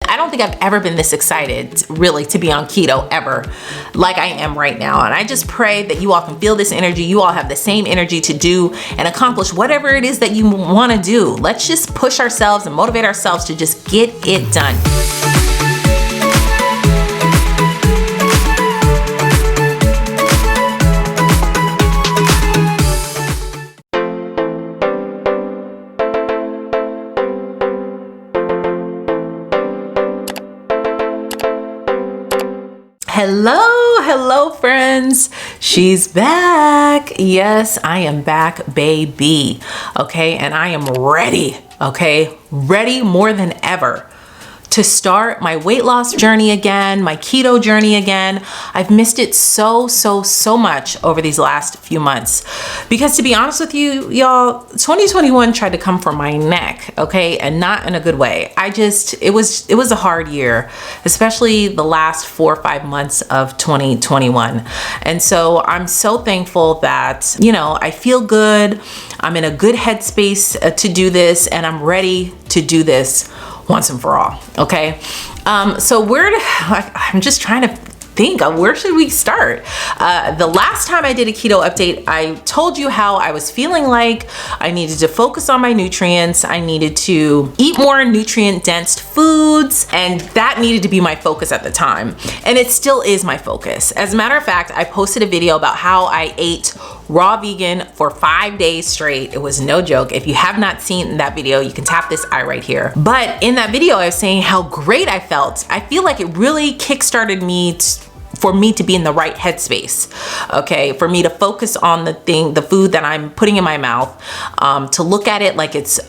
I don't think I've ever been this excited really to be on keto ever like I am right now. And I just pray that you all can feel this energy. You all have the same energy to do and accomplish whatever it is that you want to do. Let's just push ourselves and motivate ourselves to just get it done. Hello friends, she's back. Yes, I am back, baby. Okay, and I am ready, okay? Ready more than ever to start my weight loss journey again, my keto journey again. I've missed it so much over these last few months. Because to be honest with you, y'all, 2021 tried to come for my neck, okay? And not in a good way. It was a hard year, especially the last 4 or 5 months of 2021. And so I'm so thankful that, I feel good. I'm in a good headspace to do this, and I'm ready to do this once and for all, okay? So I'm just trying to think of where should we start? The last time I did a keto update, I told you how I was feeling like I needed to focus on my nutrients. I needed to eat more nutrient dense foods, and that needed to be my focus at the time. And it still is my focus. As a matter of fact, I posted a video about how I ate raw vegan for 5 days straight. It was no joke. If you have not seen that video, you can tap this eye right here. But in that video, I was saying how great I felt. I feel like it really kickstarted me for me to be in the right headspace, okay? For me to focus on the food that I'm putting in my mouth, to look at it like it's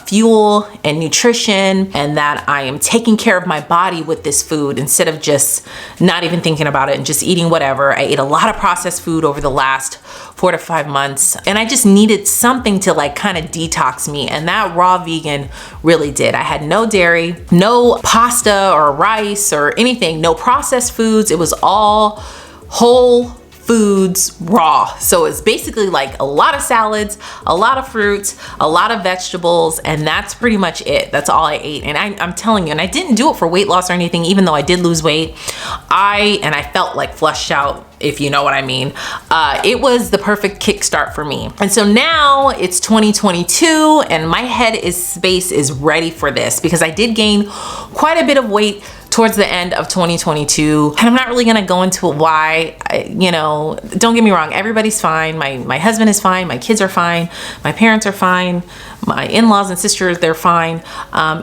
fuel and nutrition, and that I am taking care of my body with this food instead of just not even thinking about it and just eating whatever. I ate a lot of processed food over the last 4 to 5 months, and I just needed something to like kind of detox me, and that raw vegan really did. I had no dairy, no pasta or rice or anything, no processed foods. It was all whole foods raw. So it's basically like a lot of salads, a lot of fruits, a lot of vegetables, and that's pretty much it. That's all I ate. And I'm telling you, and I didn't do it for weight loss or anything, even though I did lose weight. I felt like flushed out, if you know what I mean. It was the perfect kickstart for me. And so now it's 2022 and my head space is ready for this, because I did gain quite a bit of weight towards the end of 2022. And I'm not really gonna go into why. Don't get me wrong, everybody's fine. My husband is fine, my kids are fine, my parents are fine, my in-laws and sisters, they're fine.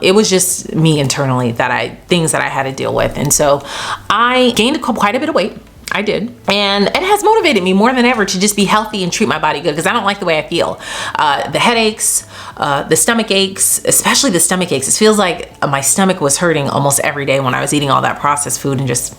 It was just me internally things that I had to deal with. And so I gained quite a bit of weight. I did. And it has motivated me more than ever to just be healthy and treat my body good, because I don't like the way I feel. The headaches, the stomach aches, especially the stomach aches. It feels like my stomach was hurting almost every day when I was eating all that processed food, and just,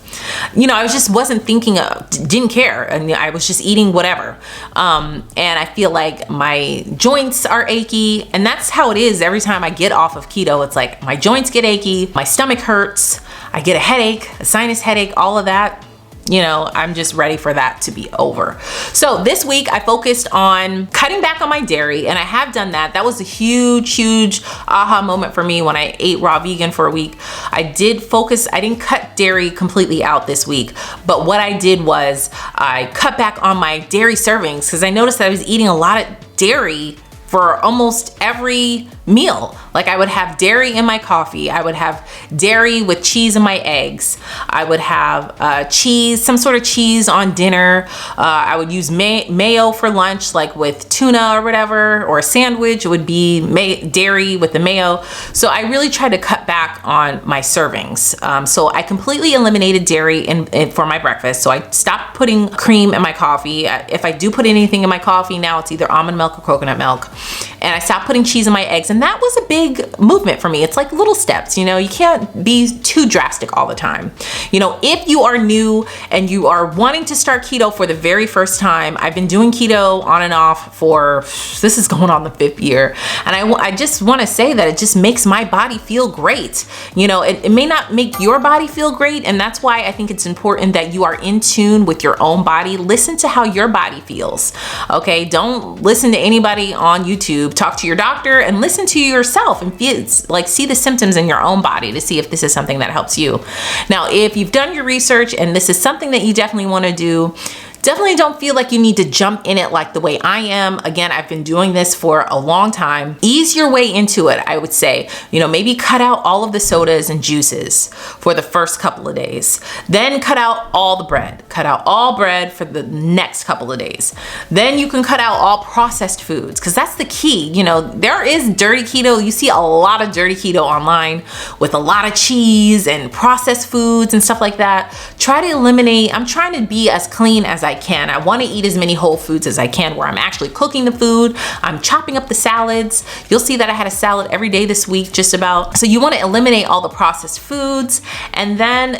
I wasn't thinking, didn't care. And I was just eating whatever. And I feel like my joints are achy, and that's how it is every time I get off of keto. It's like my joints get achy, my stomach hurts, I get a headache, a sinus headache, all of that. I'm just ready for that to be over. So this week I focused on cutting back on my dairy, and I have done that. That was a huge aha moment for me when I ate raw vegan for a week. I didn't cut dairy completely out this week, but what I did was I cut back on my dairy servings, because I noticed that I was eating a lot of dairy for almost every meal. Like I would have dairy in my coffee. I would have dairy with cheese in my eggs. I would have cheese, some sort of cheese on dinner. I would use mayo for lunch, like with tuna or whatever, or a sandwich. It would be dairy with the mayo. So I really tried to cut back on my servings. So I completely eliminated dairy for my breakfast. So I stopped putting cream in my coffee. If I do put anything in my coffee now, it's either almond milk or coconut milk. And I stopped putting cheese in my eggs, and that was a big movement for me. It's like little steps, you can't be too drastic all the time. If you are new and you are wanting to start keto for the very first time, I've been doing keto on and off this is going on the 5th year. And I just want to say that it just makes my body feel great. It may not make your body feel great, and that's why I think it's important that you are in tune with your own body. Listen to how your body feels, okay? Don't listen to anybody on YouTube. Talk to your doctor and listen listen to yourself and feel, like, see the symptoms in your own body to see if this is something that helps you. Now, if you've done your research and this is something that you definitely want to do, definitely don't feel like you need to jump in it like the way I am. Again, I've been doing this for a long time. Ease your way into it, I would say. Maybe cut out all of the sodas and juices for the first couple of days. Then cut out all the bread. Cut out all bread for the next couple of days. Then you can cut out all processed foods, because that's the key. There is dirty keto. You see a lot of dirty keto online with a lot of cheese and processed foods and stuff like that. Try to eliminate. I'm trying to be as clean as I can. I want to eat as many whole foods as I can, where I'm actually cooking the food. I'm chopping up the salads. You'll see that I had a salad every day this week, just about. So you want to eliminate all the processed foods, and then,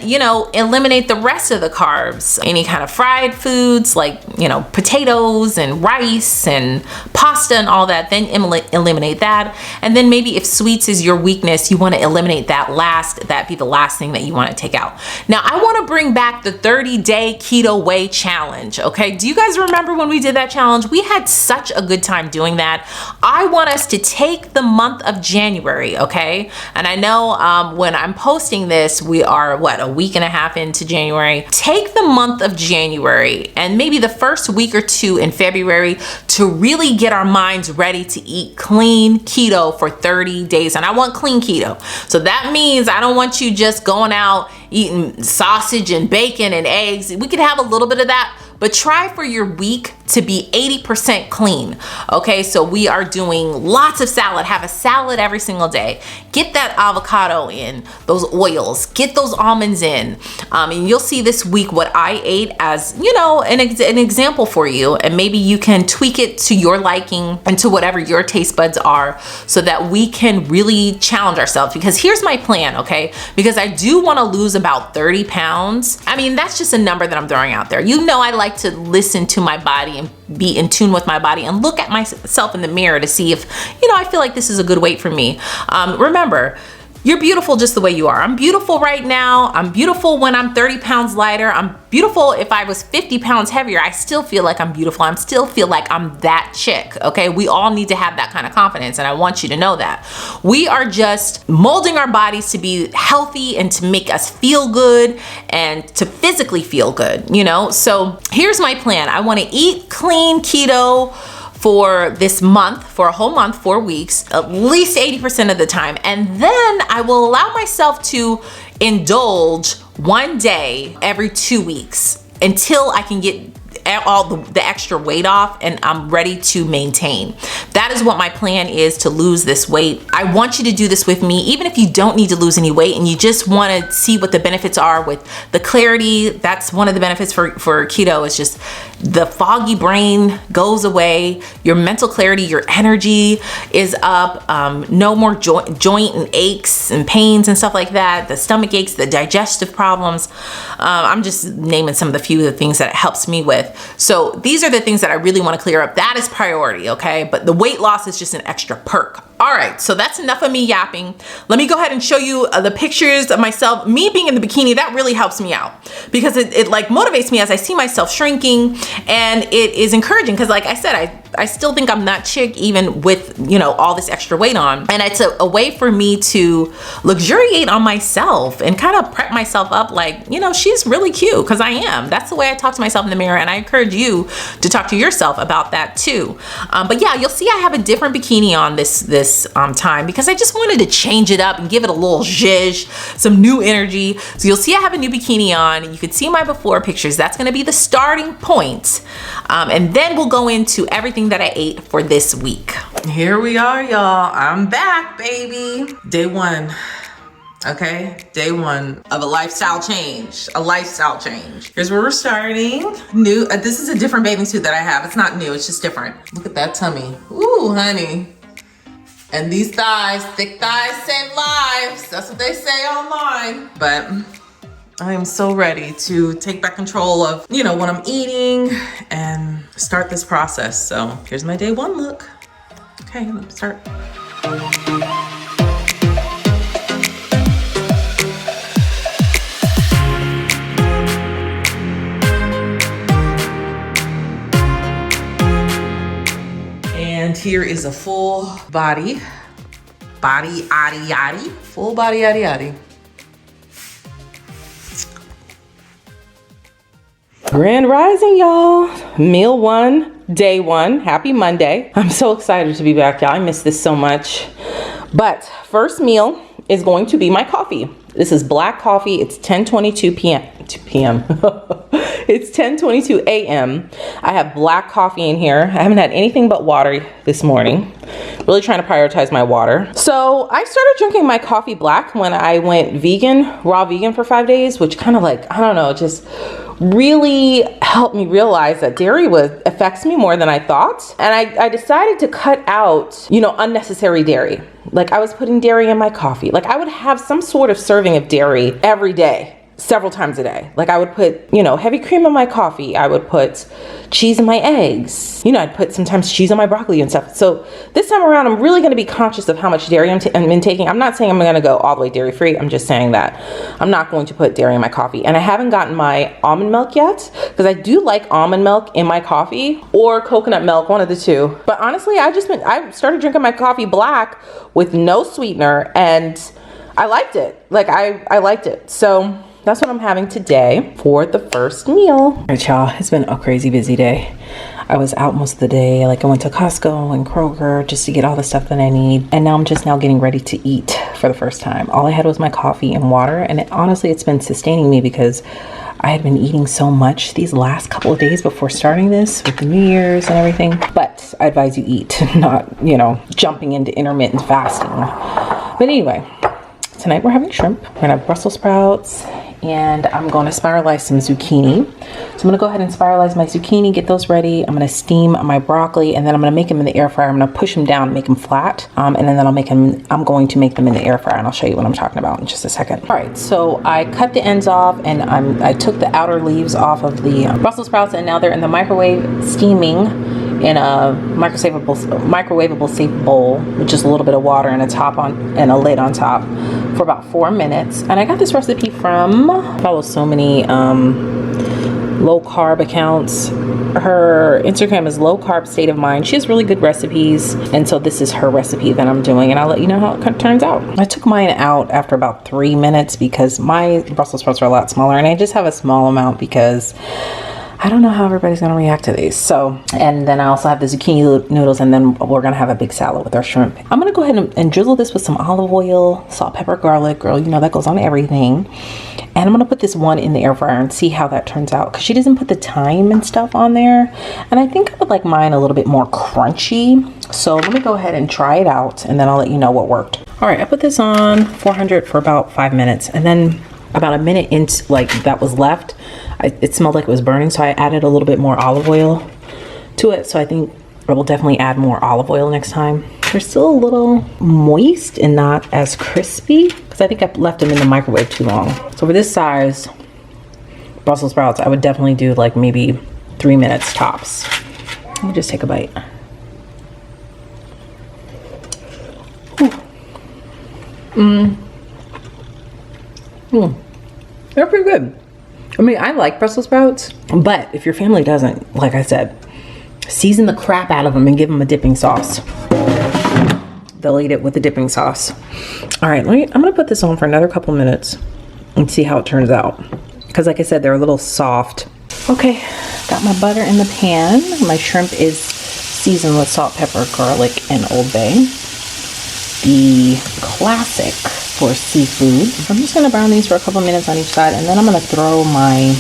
eliminate the rest of the carbs. Any kind of fried foods like, potatoes and rice and pasta and all that, then eliminate that. And then maybe if sweets is your weakness, you want to eliminate that last. That be the last thing that you want to take out. Now, I want to bring back the 30-day keto way challenge. Okay, do you guys remember when we did that challenge? We had such a good time doing that. I want us to take the month of January, okay? And I know when I'm posting this, we are a week and a half into January. Take the month of January and maybe the first week or two in February to really get our minds ready to eat clean keto for 30 days. And I want clean keto. So that means I don't want you just going out eating sausage and bacon and eggs. We could have a little bit of that, but try for your week to be 80% clean. Okay, so we are doing lots of salad. Have a salad every single day. Get that avocado in, those oils, get those almonds in. And you'll see this week what I ate as, an example for you. And maybe you can tweak it to your liking and to whatever your taste buds are, so that we can really challenge ourselves. Because here's my plan, okay? Because I do want to lose about 30 pounds. I mean, that's just a number that I'm throwing out there. I like to listen to my body and be in tune with my body and look at myself in the mirror to see if, I feel like this is a good weight for me. Remember, you're beautiful just the way you are. I'm beautiful right now. I'm beautiful when I'm 30 pounds lighter. I'm beautiful if I was 50 pounds heavier. I still feel like I'm beautiful. I still feel like I'm that chick, okay? We all need to have that kind of confidence, and I want you to know that. We are just molding our bodies to be healthy and to make us feel good and to physically feel good, So here's my plan. I want to eat clean keto for this month, for a whole month, 4 weeks, at least 80% of the time. And then I will allow myself to indulge one day every 2 weeks until I can get all the extra weight off and I'm ready to maintain. That is what my plan is, to lose this weight. I want you to do this with me, even if you don't need to lose any weight and you just want to see what the benefits are with the clarity. That's one of the benefits for keto, is just the foggy brain goes away, your mental clarity, your energy is up, no more joint and aches and pains and stuff like that, the stomach aches, the digestive problems. I'm just naming some of the few of the things that it helps me with. So these are the things that I really want to clear up. That is priority, okay? But the weight loss is just an extra perk. All right, so that's enough of me yapping. Let me go ahead and show you the pictures of myself. Me being in the bikini, that really helps me out, because it like motivates me as I see myself shrinking, and it is encouraging because, like I said, I still think I'm that chick even with, all this extra weight on. And it's a way for me to luxuriate on myself and kind of prep myself up like, she's really cute, because I am. That's the way I talk to myself in the mirror, and I encourage you to talk to yourself about that too. But yeah, you'll see I have a different bikini on this time, because I just wanted to change it up and give it a little zhuzh, some new energy. So you'll see I have a new bikini on. You can see my before pictures. That's going to be the starting point. And then we'll go into everything that I ate for this week. Here we are, y'all. I'm back, baby. Day one. Okay, day one of a lifestyle change. Here's where we're starting. New. This is a different bathing suit that I have. It's not new. It's just different. Look at that tummy. Ooh, honey. And these thighs, thick thighs save lives. That's what they say online. But I am so ready to take back control of, what I'm eating and start this process. So here's my day one look. Okay, let's start. And here is a full body body yaddy yaddy. Full body yaddy yaddy. Grand Rising, y'all. Meal 1, day 1. Happy Monday. I'm so excited to be back, y'all. I miss this so much. But first meal is going to be my coffee. This is black coffee. It's 10:22 p.m. It's 10:22 a.m. I have black coffee in here. I haven't had anything but water this morning. Really trying to prioritize my water. So I started drinking my coffee black when I went vegan, raw vegan for 5 days, which kind of like, I don't know, just really helped me realize that dairy affects me more than I thought. And I decided to cut out, unnecessary dairy. Like I was putting dairy in my coffee. Like I would have some sort of serving of dairy every day, several times a day. Like I would put, heavy cream in my coffee. I would put cheese in my eggs. I'd put sometimes cheese on my broccoli and stuff. So this time around, I'm really going to be conscious of how much dairy I'm taking. I'm not saying I'm going to go all the way dairy free. I'm just saying that I'm not going to put dairy in my coffee. And I haven't gotten my almond milk yet because I do like almond milk in my coffee or coconut milk, one of the two. But honestly, I started drinking my coffee black with no sweetener and I liked it. Like I liked it. So that's what I'm having today for the first meal. All right, y'all, it's been a crazy busy day. I was out most of the day. Like I went to Costco and Kroger just to get all the stuff that I need. And now I'm just now getting ready to eat for the first time. All I had was my coffee and water. And honestly, it's been sustaining me because I had been eating so much these last couple of days before starting this with the New Year's and everything. But I advise you eat, not, jumping into intermittent fasting. But anyway, tonight we're having shrimp. We're gonna have Brussels sprouts, and I'm going to spiralize some zucchini. So I'm going to go ahead and spiralize my zucchini, get those ready. I'm going to steam my broccoli, and then I'm going to make them in the air fryer. I'm going to push them down, make them flat, and then I'm going to make them in the air fryer, and I'll show you what I'm talking about in just a second. All right, so I cut the ends off, and I took the outer leaves off of the Brussels sprouts, and now they're in the microwave steaming in a microwavable safe bowl with just a little bit of water and a lid on top for about 4 minutes. And I got this recipe from, I follow so many low carb accounts. Her Instagram is Low Carb State of Mind. She has really good recipes, and so this is her recipe that I'm doing, and I'll let you know how it turns out. I took mine out after about 3 minutes because my Brussels sprouts are a lot smaller, and I just have a small amount because I don't know how everybody's gonna react to these. So, and then I also have the zucchini noodles, and then we're gonna have a big salad with our shrimp. I'm gonna go ahead and drizzle this with some olive oil, salt, pepper, garlic. Girl, that goes on everything. And I'm gonna put this one in the air fryer and see how that turns out, because she doesn't put the thyme and stuff on there. And I think I would like mine a little bit more crunchy. So let me go ahead and try it out, and then I'll let you know what worked. All right, I put this on 400 for about 5 minutes, and then about a minute into that was left, it smelled like it was burning, so I added a little bit more olive oil to it. So I think I will definitely add more olive oil next time. They're still a little moist and not as crispy because I think I left them in the microwave too long. So for this size Brussels sprouts, I would definitely do like maybe 3 minutes tops. Let me just take a bite. They're pretty good. I mean, I like Brussels sprouts, but if your family doesn't, like I said, season the crap out of them and give them a dipping sauce. They'll eat it with the dipping sauce. All right, I'm gonna put this on for another couple minutes and see how it turns out. Because like I said, they're a little soft. Okay, got my butter in the pan. My shrimp is seasoned with salt, pepper, garlic, and Old Bay. The classic for seafood. I'm just gonna brown these for a couple minutes on each side, and then I'm gonna throw my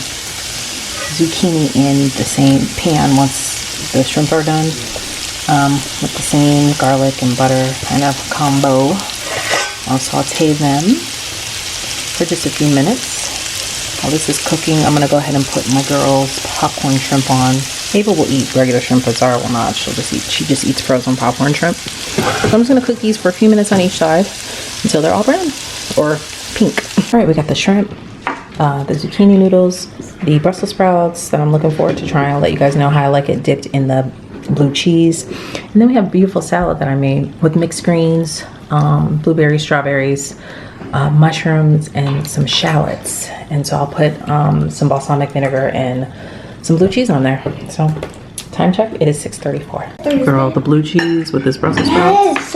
zucchini in the same pan once the shrimp are done, with the same garlic and butter kind of combo. I'll saute them for just a few minutes. While this is cooking, I'm gonna go ahead and put my girl's popcorn shrimp on. Ava will eat regular shrimp, but Zara will not. She just eats frozen popcorn shrimp. So I'm just gonna cook these for a few minutes on each side until they're all brown or pink. All right, we got the shrimp, the zucchini noodles, the Brussels sprouts that I'm looking forward to trying. I'll let you guys know how I like it dipped in the blue cheese. And then we have a beautiful salad that I made with mixed greens, blueberries, strawberries, mushrooms, and some shallots. And so I'll put some balsamic vinegar and some blue cheese on there. So time check, it is 6:34. Girl, the blue cheese with this Brussels sprouts,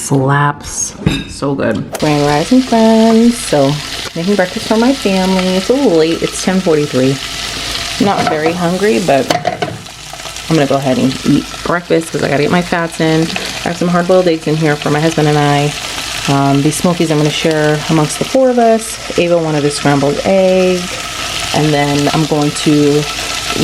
slaps. So good. Grand Rising friends. So making breakfast for my family. It's a little late. It's 10:43. Not very hungry, but I'm gonna go ahead and eat breakfast because I gotta get my fats in. I have some hard-boiled eggs in here for my husband and I. These smokies I'm gonna share amongst the 4 of us. Ava wanted a scrambled egg. And then I'm going to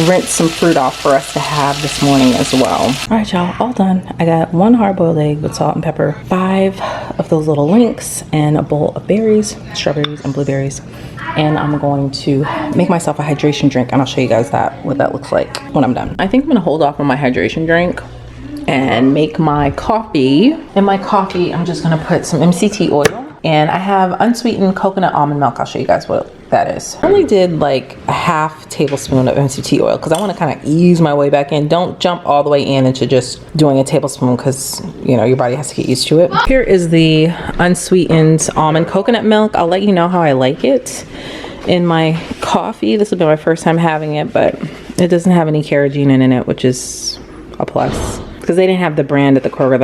rinse some fruit off for us to have this morning as well. All right, y'all, all done. I got 1 hard-boiled egg with salt and pepper, 5 of those little links, and a bowl of berries, strawberries and blueberries. And I'm going to make myself a hydration drink, and I'll show you guys what that looks like when I'm done. I think I'm gonna hold off on my hydration drink and make my coffee. In my coffee, I'm just gonna put some MCT oil, and I have unsweetened coconut almond milk. I'll show you guys what that is. I only did like a ½ tablespoon of MCT oil because I want to kind of ease my way back in. Don't jump all the way in into just doing a tablespoon because, you know, your body has to get used to it. Here is the unsweetened almond coconut milk. I'll let you know how I like it in my coffee. This will be my first time having it, but it doesn't have any carrageenan in it, which is a plus because they didn't have the brand at the Kroger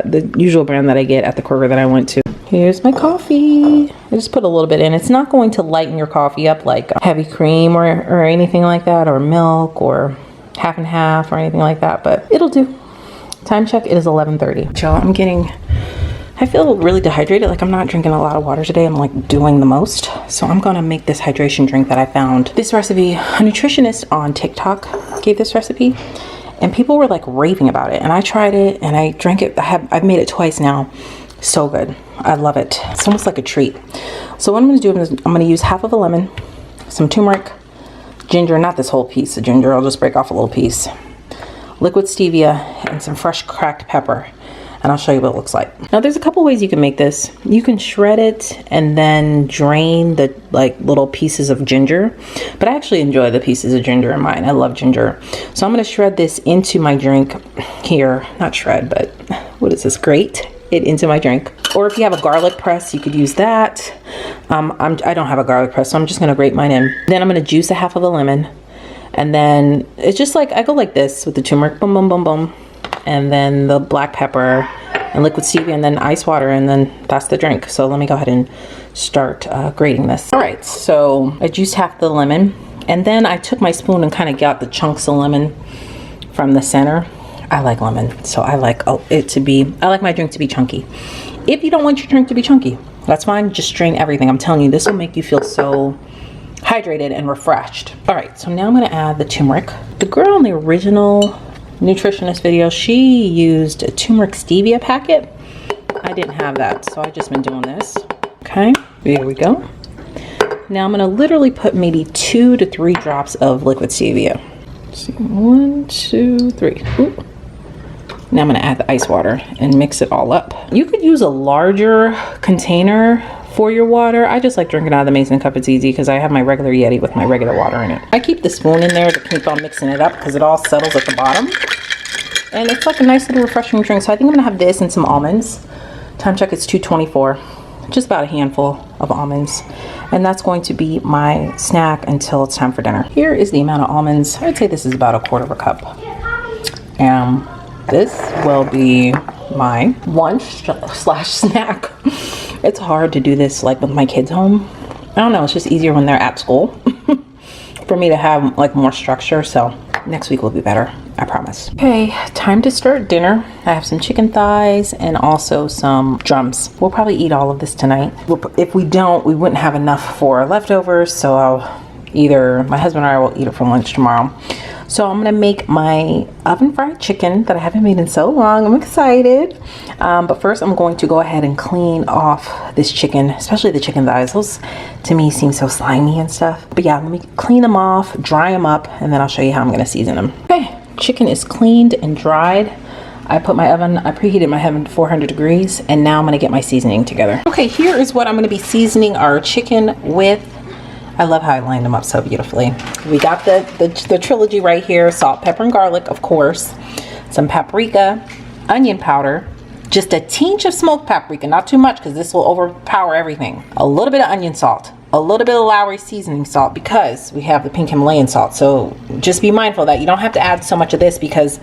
the usual brand that I get at the Kroger that I went to. Here's my coffee. I just put a little bit in. It's not going to lighten your coffee up like heavy cream or anything like that, or milk or half and half or anything like that, but it'll do. Time check, it is 11:30. Y'all, I feel really dehydrated. Like I'm not drinking a lot of water today. I'm like doing the most. So I'm gonna make this hydration drink that I found. This recipe, a nutritionist on TikTok gave this recipe and people were like raving about it. And I tried it and I drank it. I've made it twice now. So good. I love it. It's almost like a treat. So what I'm going to do is I'm going to use ½ of a lemon, some turmeric, ginger, not this whole piece of ginger, I'll just break off a little piece, liquid stevia, and some fresh cracked pepper. And I'll show you what it looks like. Now there's a couple ways you can make this. You can shred it and then drain the like little pieces of ginger, but I actually enjoy the pieces of ginger in mine. I love ginger. So I'm going to shred this into my drink here. Not shred, but what is this? Grate it into my drink. Or if you have a garlic press, you could use that. I don't have a garlic press, so I'm just gonna grate mine in. Then I'm gonna juice ½ of a lemon. And then it's just like, I go like this with the turmeric, boom, boom, boom, boom. And then the black pepper and liquid stevia and then ice water, and then that's the drink. So let me go ahead and start grating this. All right, so I juiced half the lemon. And then I took my spoon and kind of got the chunks of lemon from the center. I like lemon, so I like I like my drink to be chunky. If you don't want your drink to be chunky, that's fine. Just strain everything. I'm telling you, this will make you feel so hydrated and refreshed. All right, so now I'm gonna add the turmeric. The girl in the original nutritionist video, she used a turmeric stevia packet. I didn't have that, so I've just been doing this. Okay, here we go. Now I'm gonna literally put maybe 2 to 3 drops of liquid stevia. Let's see, 1, 2, 3. Ooh. Now I'm gonna add the ice water and mix it all up. You could use a larger container for your water. I just like drinking out of the Mason cup. It's easy because I have my regular Yeti with my regular water in it. I keep the spoon in there to keep on mixing it up because it all settles at the bottom. And it's like a nice little refreshing drink. So I think I'm gonna have this and some almonds. Time check, it's 2:24. Just about a handful of almonds. And that's going to be my snack until it's time for dinner. Here is the amount of almonds. I'd say this is about 1/4 cup. And this will be my lunch/snack. It's hard to do this like with my kids home. I don't know, it's just easier when they're at school for me to have like more structure. So next week will be better, I promise. Okay, time to start dinner. I have some chicken thighs and also some drums. We'll probably eat all of this tonight. If we don't, we wouldn't have enough for leftovers. So either my husband or I will eat it for lunch tomorrow. So I'm gonna make my oven fried chicken that I haven't made in so long. I'm excited. But first I'm going to go ahead and clean off this chicken, especially the chicken thighs. Those to me seem so slimy and stuff. But yeah, let me clean them off, dry them up, and then I'll show you how I'm gonna season them. Okay, chicken is cleaned and dried. I preheated my oven to 400 degrees, and now I'm gonna get my seasoning together. Okay, here is what I'm gonna be seasoning our chicken with. I love how I lined them up so beautifully. We got the trilogy right here: salt, pepper, and garlic, of course. Some paprika, onion powder, just a tinge of smoked paprika, not too much because this will overpower everything. A little bit of onion salt, a little bit of Lowry seasoning salt because we have the pink Himalayan salt. So just be mindful that you don't have to add so much of this because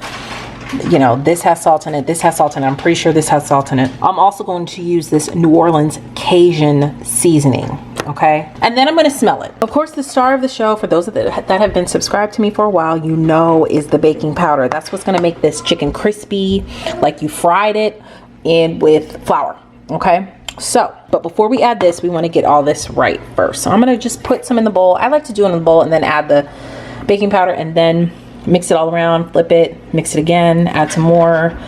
you know, this has salt in it, this has salt in it. I'm pretty sure this has salt in it. I'm also going to use this New Orleans Cajun seasoning. Okay, and then I'm going to smell it. Of course, the star of the show, for those that have been subscribed to me for a while, you know, is the baking powder. That's what's going to make this chicken crispy, like you fried it in with flour. Okay, so, but before we add this, we want to get all this right first. So I'm going to just put some in the bowl. I like to do it in the bowl and then add the baking powder and then mix it all around, flip it, mix it again, add some more.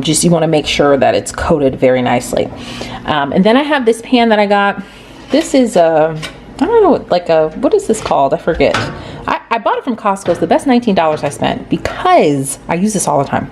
Just, you want to make sure that it's coated very nicely. And then I have this pan that I got. This is I don't know, like what is this called? I forget. I bought it from Costco. It's the best $19 I spent because I use this all the time.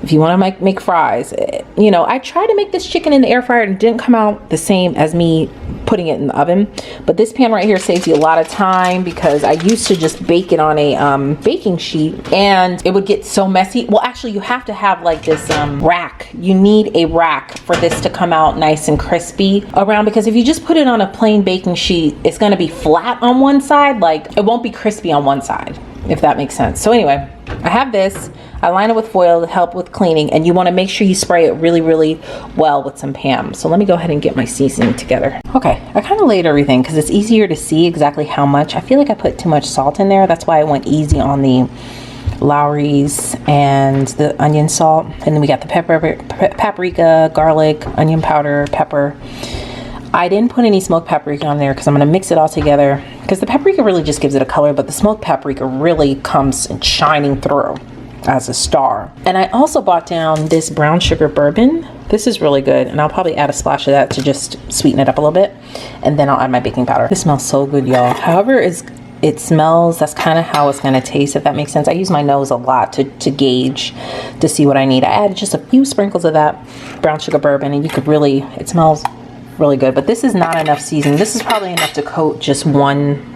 If you want to make fries, you know, I tried to make this chicken in the air fryer and it didn't come out the same as me putting it in the oven. But this pan right here saves you a lot of time because I used to just bake it on a baking sheet and it would get so messy. Well, actually, you have to have like this rack. You need a rack for this to come out nice and crispy around, because if you just put it on a plain baking sheet, it's going to be flat on one side. Like, it won't be crispy on one side, if that makes sense. So anyway, I have this. I line it with foil to help with cleaning, and you want to make sure you spray it really, really well with some Pam. So let me go ahead and get my seasoning together. Okay, I kind of laid everything because it's easier to see exactly how much. I feel like I put too much salt in there. That's why I went easy on the Lowry's and the onion salt. And then we got the paprika, garlic, onion powder, pepper. I didn't put any smoked paprika on there because I'm going to mix it all together, because the paprika really just gives it a color, but the smoked paprika really comes shining through as a star. And I also bought down this brown sugar bourbon. This is really good, and I'll probably add a splash of that to just sweeten it up a little bit, and then I'll add my baking powder. This smells so good, y'all. However it smells, that's kind of how it's going to taste, if that makes sense. I use my nose a lot to gauge, to see what I need. I added just a few sprinkles of that brown sugar bourbon, and you could really, it smells really good. But this is not enough seasoning. This is probably enough to coat just one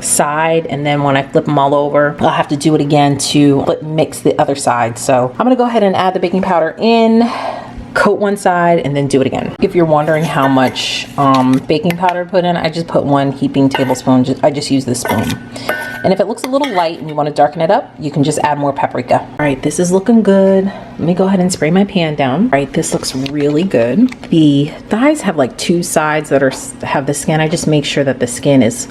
side, and then when I flip them all over, I'll have to do it again to mix the other side. So I'm gonna go ahead and add the baking powder in, coat one side, and then do it again. If you're wondering how much baking powder to put in, I just put 1 heaping tablespoon. I just use this spoon. And if it looks a little light and you want to darken it up, you can just add more paprika. All right, this is looking good. Let me go ahead and spray my pan down. All right, this looks really good. The thighs have like 2 sides that have the skin. I just make sure that the skin is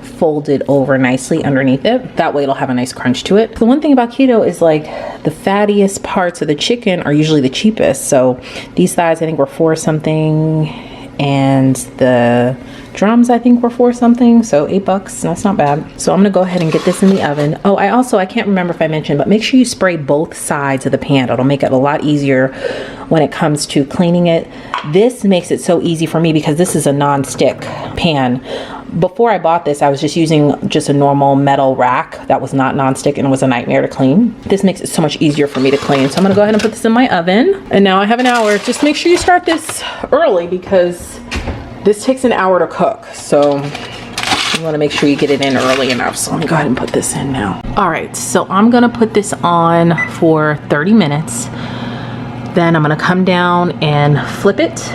folded over nicely underneath it. That way it'll have a nice crunch to it. The one thing about keto is like the fattiest parts of the chicken are usually the cheapest. So these thighs I think were 4 something, and the drums I think were 4 something, so $8. That's not bad. So I'm gonna go ahead and get this in the oven. Oh, I can't remember if I mentioned, but make sure you spray both sides of the pan. It'll make it a lot easier when it comes to cleaning it. This makes it so easy for me because this is a non-stick pan. Before I bought this, I was just using just a normal metal rack that was not non-stick, and it was a nightmare to clean. This makes it so much easier for me to clean. So I'm gonna go ahead and put this in my oven. And now I have an hour. Just make sure you start this early because this takes an hour to cook. So you wanna make sure you get it in early enough. So let me go ahead and put this in now. All right, so I'm gonna put this on for 30 minutes. Then I'm gonna come down and flip it,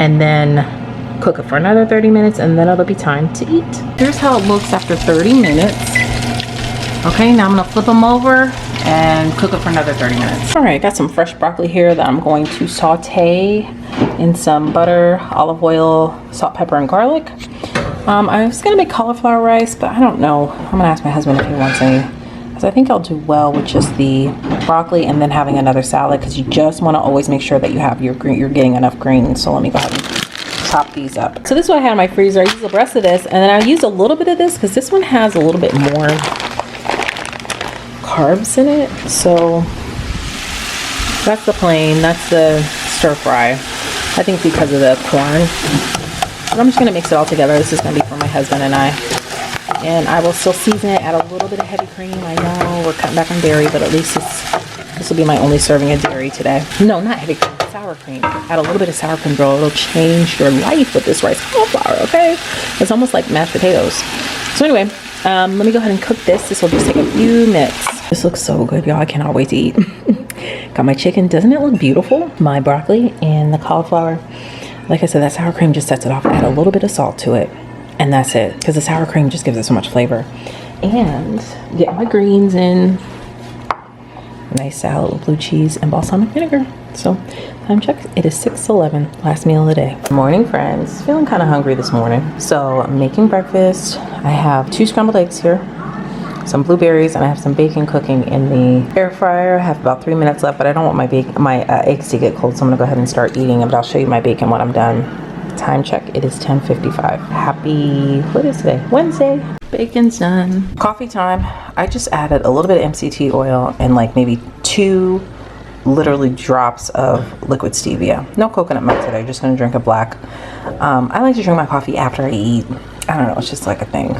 and then cook it for another 30 minutes, and then it'll be time to eat. Here's how it looks after 30 minutes. Okay, now I'm gonna flip them over and cook it for another 30 minutes. All right, got some fresh broccoli here that I'm going to saute in some butter, olive oil, salt, pepper, and garlic. I was gonna make cauliflower rice, but I don't know. I'm gonna ask my husband if he wants any, because I think I'll do well with just the broccoli and then having another salad, because you just wanna always make sure that you have you're getting enough greens. So let me go ahead and chop these up. So this is what I had in my freezer. I used the rest of this, and then I used a little bit of this because this one has a little bit more carbs in it. So that's the plain, that's the stir fry. I think because of the corn. But I'm just gonna mix it all together. This is gonna be for my husband and I. And I will still season it, add a little bit of heavy cream. I know we're cutting back on dairy, but at least this will be my only serving of dairy today. No, not heavy cream, sour cream. Add a little bit of sour cream, girl. It'll change your life with this rice cauliflower, okay? It's almost like mashed potatoes. So anyway, let me go ahead and cook this. This will just take a few minutes. This looks so good, y'all. I cannot wait to eat. Got my chicken. Doesn't it look beautiful? My broccoli and the cauliflower. Like I said, that sour cream just sets it off. Add a little bit of salt to it, and that's it. Because the sour cream just gives it so much flavor. And get my greens in. Nice salad with blue cheese and balsamic vinegar. So time check, it is 6:11, last meal of the day. Morning, friends. Feeling kind of hungry this morning. So I'm making breakfast. I have 2 scrambled eggs here, some blueberries, and I have some bacon cooking in the air fryer. I have about 3 minutes left, but I don't want my eggs to get cold, so I'm gonna go ahead and start eating, but I'll show you my bacon when I'm done. Time check, it is 10:55. Happy, what is today? Wednesday. Bacon's done. Coffee time. I just added a little bit of MCT oil and like maybe 2 literally drops of liquid stevia. No coconut milk today, just gonna drink a black. I like to drink my coffee after I eat. I don't know, it's just like a thing.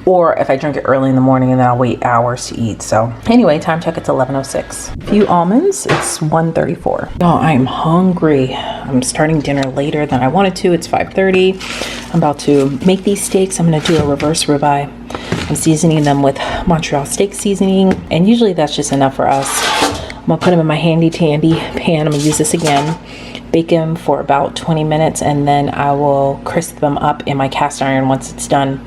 Or if I drink it early in the morning and then I'll wait hours to eat. So anyway, time check, it's 11:06. A few almonds, it's 1:34. Oh, I am hungry. I'm starting dinner later than I wanted to. It's 5:30. I'm about to make these steaks. I'm gonna do a reverse ribeye. I'm seasoning them with Montreal steak seasoning, and usually that's just enough for us. I'm gonna put them in my handy dandy pan. I'm gonna use this again. Bake them for about 20 minutes, and then I will crisp them up in my cast iron once it's done.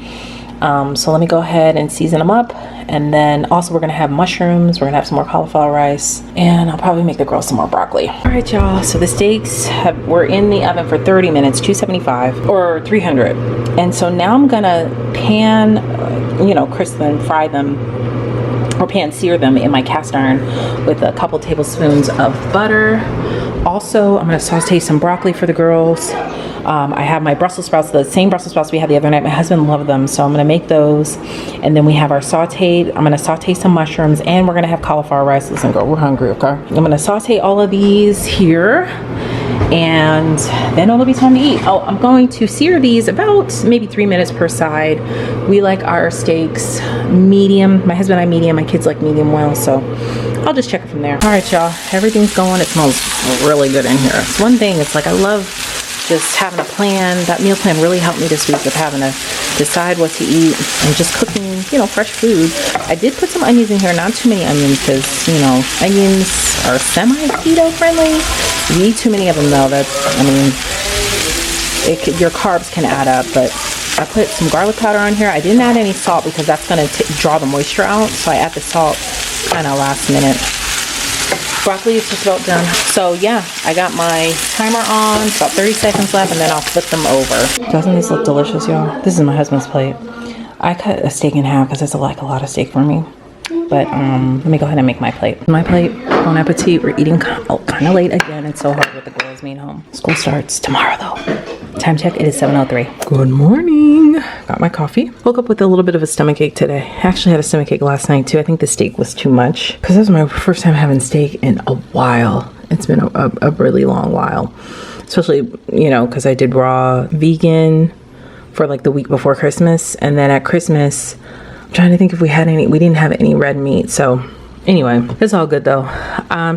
So let me go ahead and season them up, and then also we're gonna have mushrooms, we're gonna have some more cauliflower rice, and I'll probably make the girls some more broccoli. All right, y'all, so the steaks were in the oven for 30 minutes, 275 or 300. And so now I'm gonna pan, crisp them, fry them, or pan sear them in my cast iron with a couple tablespoons of butter. Also, I'm gonna saute some broccoli for the girls. I have my Brussels sprouts, the same Brussels sprouts we had the other night. My husband loved them, so I'm gonna make those. And then we have our sauteed, I'm gonna saute some mushrooms, and we're gonna have cauliflower rice. Listen, girl, we're hungry, okay? I'm gonna saute all of these here, and then it'll be time to eat. Oh, I'm going to sear these about maybe 3 minutes per side. We like our steaks medium. My husband and I medium, my kids like medium well, so I'll just check it from there. All right, y'all, everything's going. It smells really good in here. It's one thing, it's like I love just having a plan. That meal plan really helped me this week of having to decide what to eat and just cooking, fresh food. I did put some onions in here, not too many onions, because, onions are semi-keto friendly. If you eat too many of them though, your carbs can add up. But I put some garlic powder on here. I didn't add any salt because that's gonna draw the moisture out. So I add the salt kind of last minute. Broccoli is just about done. So yeah, I got my timer on. It's about 30 seconds left, and then I'll flip them over. Doesn't this look delicious, y'all? This is my husband's plate. I cut a steak in half because that's like a lot of steak for me. But let me go ahead and make my plate. My plate, bon appetit. We're eating kind of late again. It's so hard with the girls being home. School starts tomorrow though. Time check, it is 7:03. Good morning. Got my coffee. Woke up with a little bit of a stomachache today. I actually had a stomachache last night too. I think the steak was too much because this was my first time having steak in a while. It's been a really long while. Especially, because I did raw vegan for like the week before Christmas. And then at Christmas, I'm trying to think if we didn't have any red meat. So anyway, it's all good though.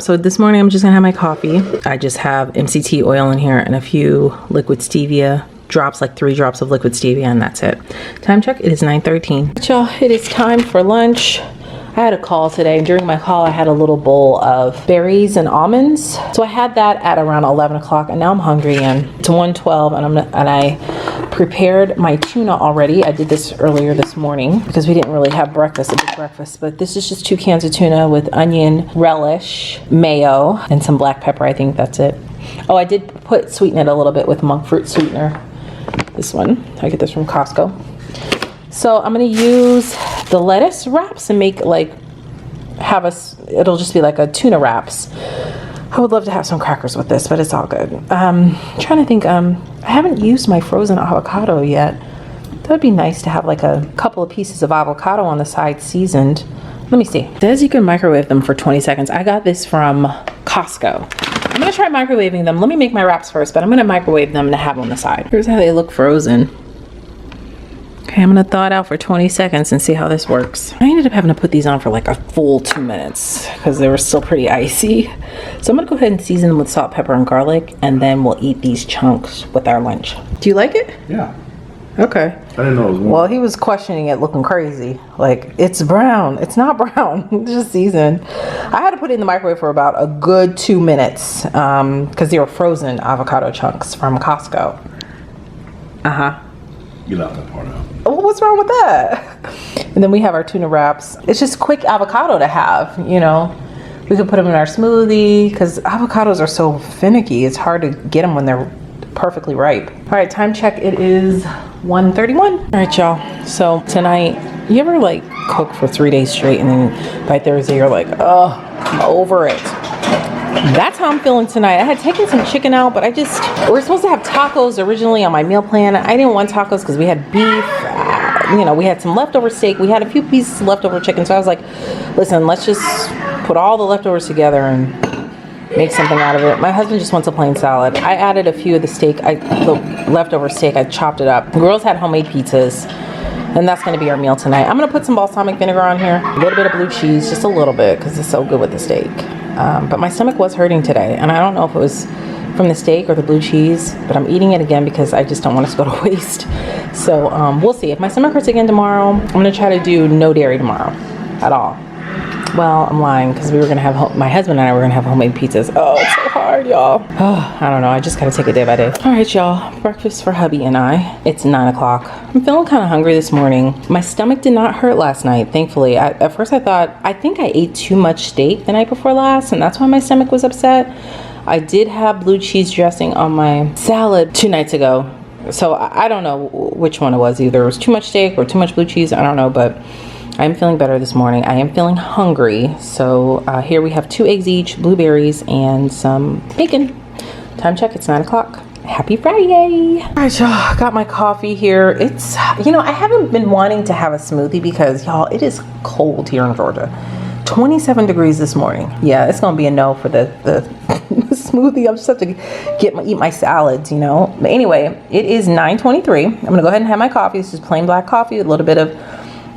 So this morning I'm just gonna have my coffee. I just have MCT oil in here and a few liquid stevia drops, like 3 drops of liquid stevia, and that's it. Time check, it is 9:13. Y'all, it is time for lunch. I had a call today, and during my call I had a little bowl of berries and almonds. So I had that at around 11 o'clock, and now I'm hungry again. It's 1:12, and I prepared my tuna already. I did this earlier this morning because we didn't really have a big breakfast, but this is just 2 cans of tuna with onion, relish, mayo, and some black pepper. I think that's it. Oh, I did sweeten it a little bit with monk fruit sweetener. This one, I get this from Costco. So I'm gonna use the lettuce wraps and make it'll just be like a tuna wraps. I would love to have some crackers with this, but it's all good. I'm trying to think, I haven't used my frozen avocado yet. That would be nice to have like a couple of pieces of avocado on the side seasoned. Let me see. It says you can microwave them for 20 seconds. I got this from Costco. I'm gonna try microwaving them. Let me make my wraps first, but I'm gonna microwave them to have on the side. Here's how they look frozen. Okay, I'm gonna thaw it out for 20 seconds and see how this works. I ended up having to put these on for like a full 2 minutes because they were still pretty icy. So I'm gonna go ahead and season them with salt, pepper, and garlic, and then we'll eat these chunks with our lunch. Do you like it? Yeah. Okay. I didn't know it was warm. Well, he was questioning it, looking crazy. Like, it's brown. It's not brown. It's just seasoned. I had to put it in the microwave for about a good 2 minutes because they were frozen avocado chunks from Costco. Uh-huh. You left that part out. Well, what's wrong with that? And then we have our tuna wraps. It's just quick avocado to have, We could put them in our smoothie because avocados are so finicky. It's hard to get them when they're perfectly ripe. All right, time check. It is 1:31. All right, y'all. So tonight, you ever like cook for 3 days straight and then by Thursday you're like, oh, I'm over it. That's how I'm feeling tonight. I had taken some chicken out, but we were supposed to have tacos originally on my meal plan. I didn't want tacos because we had beef. We had some leftover steak. We had a few pieces of leftover chicken. So I was like, listen, let's just put all the leftovers together and make something out of it. My husband just wants a plain salad. I added a few of the leftover steak. I chopped it up. The girls had homemade pizzas. And that's going to be our meal tonight. I'm going to put some balsamic vinegar on here. A little bit of blue cheese, just a little bit, because it's so good with the steak. But my stomach was hurting today. And I don't know if it was from the steak or the blue cheese, but I'm eating it again because I just don't want it to go to waste. So we'll see. If my stomach hurts again tomorrow, I'm going to try to do no dairy tomorrow at all. Well, I'm lying because we were going to have, my husband and I were going to have homemade pizzas. Oh, it's so hard, y'all. Oh, I don't know. I just got to take it day by day. All right, y'all. Breakfast for hubby and I. It's 9 o'clock. I'm feeling kind of hungry this morning. My stomach did not hurt last night, thankfully. At first I think I ate too much steak the night before last, and that's why my stomach was upset. I did have blue cheese dressing on my salad 2 nights ago. So I don't know which one it was. Either it was too much steak or too much blue cheese. I don't know, but I'm feeling better this morning. I am feeling hungry. So here we have 2 eggs each, blueberries, and some bacon. Time check, it's 9 o'clock. Happy Friday. All right, y'all, got my coffee here. It's, I haven't been wanting to have a smoothie because, y'all, it is cold here in Georgia. 27 degrees this morning. Yeah, it's gonna be a no for the smoothie. I'm just have to eat my salads, But anyway, it is 9:23. I'm gonna go ahead and have my coffee. This is plain black coffee with a little bit of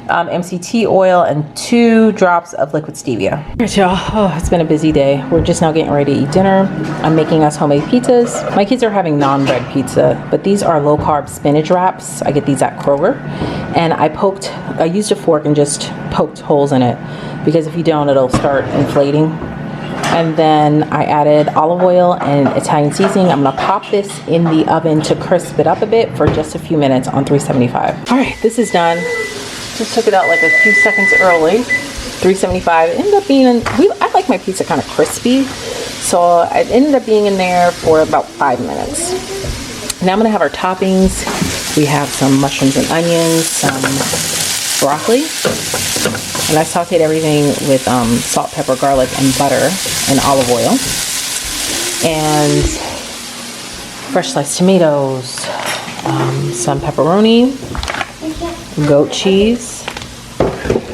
MCT oil and 2 drops of liquid stevia. All right, y'all. Oh, it's been a busy day. We're just now getting ready to eat dinner. I'm making us homemade pizzas. My kids are having non-bread pizza, but these are low-carb spinach wraps. I get these at Kroger. And I used a fork and just poked holes in it because if you don't, it'll start inflating. And then I added olive oil and Italian seasoning. I'm gonna pop this in the oven to crisp it up a bit for just a few minutes on 375. All right, this is done. Just took it out like a few seconds early. 375. It ended up being I like my pizza kind of crispy, so it ended up being in there for about 5 minutes. Now I'm gonna have our toppings. We have some mushrooms and onions, some broccoli, and I sauteed everything with salt, pepper, garlic, and butter and olive oil, and fresh sliced tomatoes, some pepperoni, goat cheese,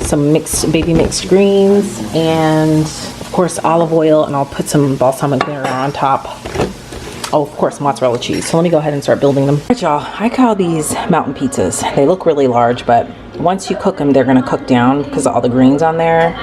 some baby mixed greens, and of course olive oil, and I'll put some balsamic vinegar on top. Oh, of course, mozzarella cheese. So let me go ahead and start building them. All right, y'all, I call these mountain pizzas. They look really large, but once you cook them, they're gonna cook down because of all the greens on there.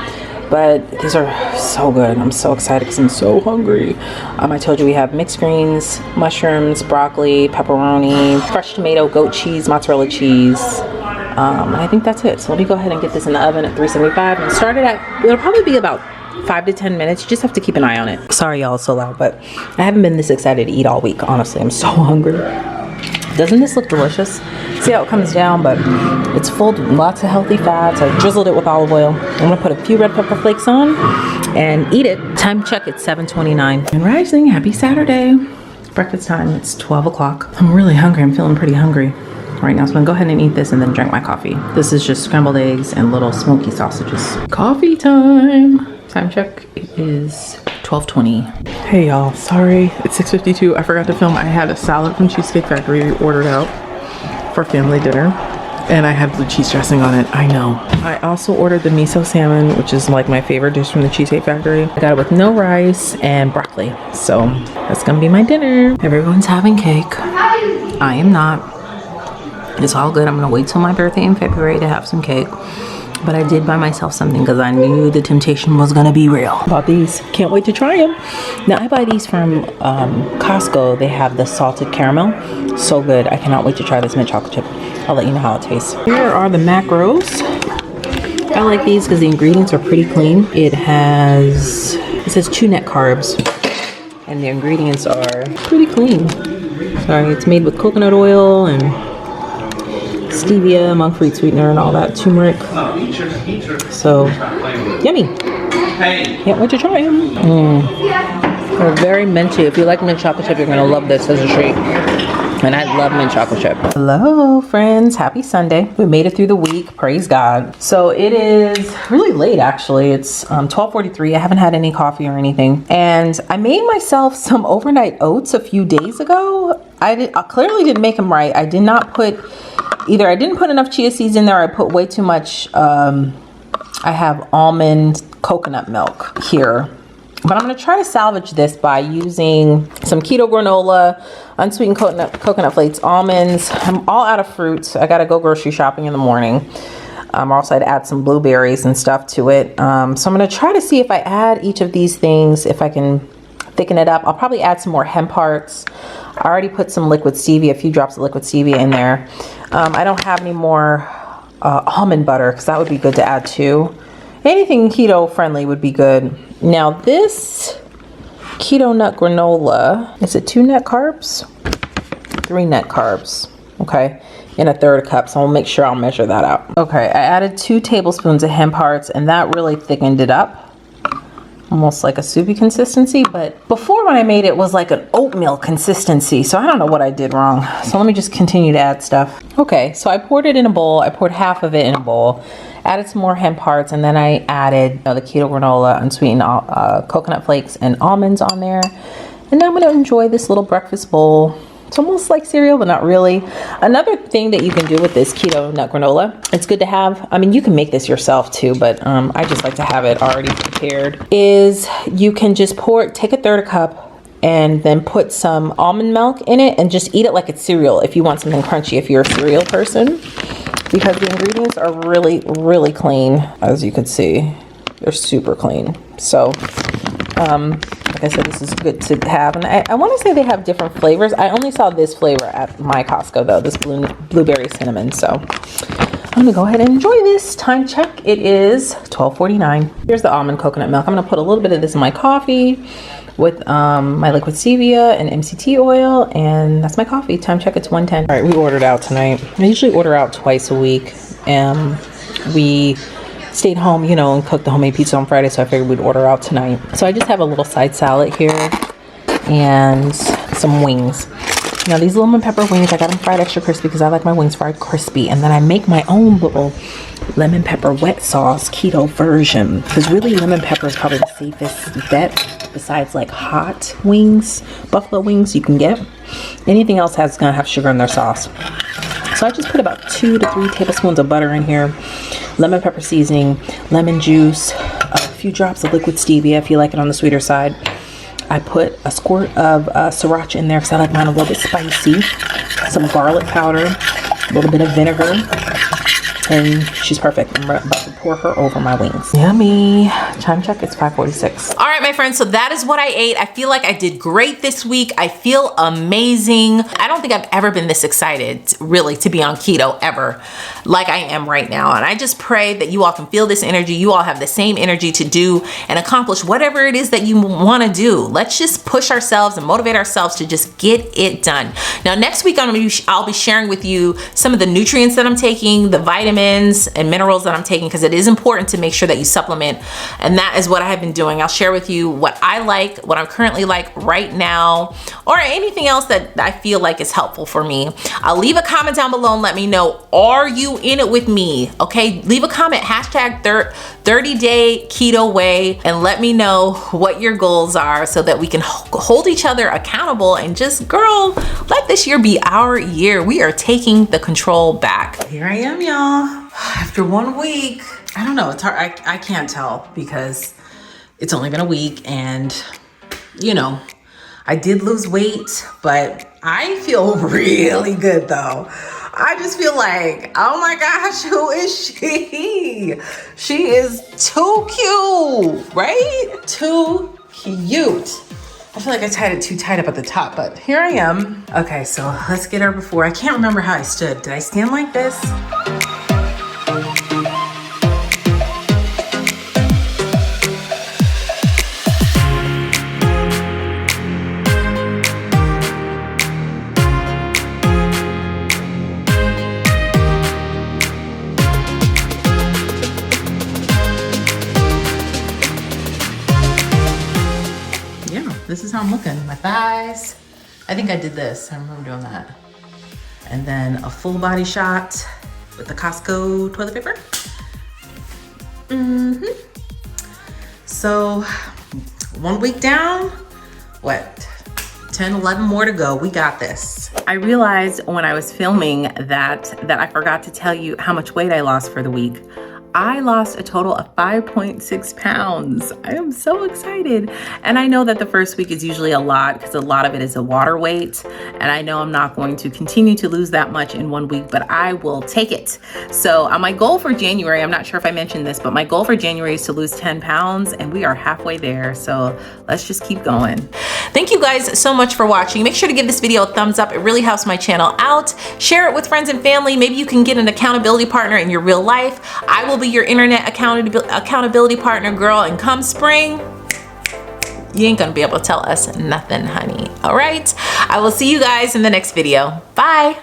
But these are so good. I'm so excited because I'm so hungry. I told you we have mixed greens, mushrooms, broccoli, pepperoni, fresh tomato, goat cheese, mozzarella cheese. And I think that's it. So let me go ahead and get this in the oven at 375 and start it it'll probably be about 5 to 10 minutes. You just have to keep an eye on it. Sorry y'all, it's so loud, but I haven't been this excited to eat all week. Honestly, I'm so hungry. Doesn't this look delicious? See how it comes down, but it's full of lots of healthy fats. I drizzled it with olive oil. I'm gonna put a few red pepper flakes on and eat it. Time check, it's 7:29. And rising, happy Saturday. Breakfast time, it's 12 o'clock. I'm really hungry, I'm feeling pretty hungry right now. So I'm gonna go ahead and eat this and then drink my coffee. This is just scrambled eggs and little smoky sausages. Coffee time. Time check, it is 12:20. Hey y'all, sorry, it's 6:52. I forgot to film. I had a salad from Cheesecake Factory we ordered out for family dinner, and I had blue cheese dressing on it. I know. I also ordered the miso salmon, which is like my favorite dish from the Cheesecake Factory. I got it with no rice and broccoli. So that's gonna be my dinner. Everyone's having cake. I am not. It's all good. I'm gonna wait till my birthday in February to have some cake. But I did buy myself something because I knew the temptation was gonna be real. Bought these, can't wait to try them. Now I buy these from Costco. They have the salted caramel, so good. I cannot wait to try this mint chocolate chip. I'll let you know how it tastes. Here are the macros. I like these because the ingredients are pretty clean. It says 2 net carbs, and the ingredients are pretty clean. Sorry, it's made with coconut oil and stevia, monk fruit sweetener, and all that, turmeric. So yummy. Can't wait to try them. They're very minty. If you like mint chocolate chip, you're gonna love this as a treat. And I love mint chocolate chip. Hello friends, happy Sunday. We made it through the week, praise God. So it is really late actually. It's 12:43. I haven't had any coffee or anything. And I made myself some overnight oats a few days ago. I clearly didn't make them right. I did not put, either I didn't put enough chia seeds in there or I put way too much, I have almond coconut milk here. But I'm going to try to salvage this by using some keto granola, unsweetened coconut flakes, almonds. I'm all out of fruits. I got to go grocery shopping in the morning. Also, I'd add some blueberries and stuff to it. So I'm going to try to see if I add each of these things, if I can thicken it up. I'll probably add some more hemp hearts. I already put some liquid stevia, a few drops of liquid stevia in there. I don't have any more almond butter because that would be good to add too. Anything keto friendly would be good. Now this keto nut granola, is it 2 net carbs? 3 net carbs, okay, in a third cup. So I'll make sure I'll measure that out. Okay, I added 2 tablespoons of hemp hearts and that really thickened it up. Almost like a soupy consistency, but before when I made it was like an oatmeal consistency. So I don't know what I did wrong. So let me just continue to add stuff. Okay, so I poured it in a bowl. I poured half of it in a bowl, added some more hemp hearts, and then I added the keto granola, unsweetened coconut flakes and almonds on there. And now I'm gonna enjoy this little breakfast bowl. It's almost like cereal, but not really. Another thing that you can do with this keto nut granola, it's good to have, I mean, you can make this yourself too, but I just like to have it already prepared, is you can just take a third cup and then put some almond milk in it and just eat it like it's cereal if you want something crunchy, if you're a cereal person, because the ingredients are really, really clean, as you can see. They're super clean. So, like I said, this is good to have. And I want to say they have different flavors. I only saw this flavor at my Costco though, this blueberry cinnamon. So I'm gonna go ahead and enjoy this. Time check, it is 12:49. Here's the almond coconut milk. I'm gonna put a little bit of this in my coffee with my liquid stevia and MCT oil, and that's my coffee. Time check, it's 1:10. All right, we ordered out tonight. I usually order out twice a week. We stayed home, you know, and cooked the homemade pizza on Friday, so I figured we'd order out tonight. So I just have a little side salad here and some wings. Now these lemon pepper wings, I got them fried extra crispy because I like my wings fried crispy. And then I make my own little lemon pepper wet sauce keto version, because really lemon pepper is probably the safest bet besides like hot wings, buffalo wings you can get. Anything else has gonna have sugar in their sauce. So I just put about 2 to 3 tablespoons of butter in here, lemon pepper seasoning, lemon juice, a few drops of liquid stevia if you like it on the sweeter side. I put a squirt of sriracha in there because I like mine a little bit spicy, some garlic powder, a little bit of vinegar, and she's perfect. I'm about to pour her over my wings. Yummy. Time check, it's 5:46. All right, my friends, so that is what I ate. I feel like I did great this week. I feel amazing. I don't think I've ever been this excited, really, to be on keto ever, like I am right now. And I just pray that you all can feel this energy. You all have the same energy to do and accomplish whatever it is that you want to do. Let's just push ourselves and motivate ourselves to just get it done. Now, next week, I'll be sharing with you some of the nutrients that I'm taking, the vitamins and minerals that I'm taking, because it is important to make sure that you supplement. And that is what I have been doing. I'll share with you what I like, what I'm currently like right now, or anything else that I feel like is helpful for me. I'll leave a comment down below and let me know, are you in it with me? Okay, leave a comment, hashtag 30-day keto way, and let me know what your goals are so that we can hold each other accountable and just, girl, let this year be our year. We are taking the control back. Here I am, y'all. After 1 week, I don't know, it's hard. I can't tell because it's only been a week, and you know, I did lose weight, but I feel really good though. I just feel like, oh my gosh, who is she? She is too cute, right? Too cute. I feel like I tied it too tight up at the top, but here I am. Okay, so let's get her before. I can't remember how I stood. Did I stand like this? this is how I'm looking. My thighs. I think I did this. I remember doing that. And then a full body shot with the Costco toilet paper. So 1 week down, what? 10, 11 more to go. We got this. I realized when I was filming that I forgot to tell you how much weight I lost for the week. I lost a total of 5.6 pounds. I am so excited. And I know that the first week is usually a lot because a lot of it is a water weight. And I know I'm not going to continue to lose that much in 1 week, but I will take it. So my goal for January, I'm not sure if I mentioned this, but my goal for January is to lose 10 pounds and we are halfway there. So let's just keep going. Thank you guys so much for watching. Make sure to give this video a thumbs up. It really helps my channel out. Share it with friends and family. Maybe you can get an accountability partner in your real life. I will be your internet accountability partner, girl, and come spring, you ain't gonna be able to tell us nothing, honey. All right, I will see you guys in the next video. Bye.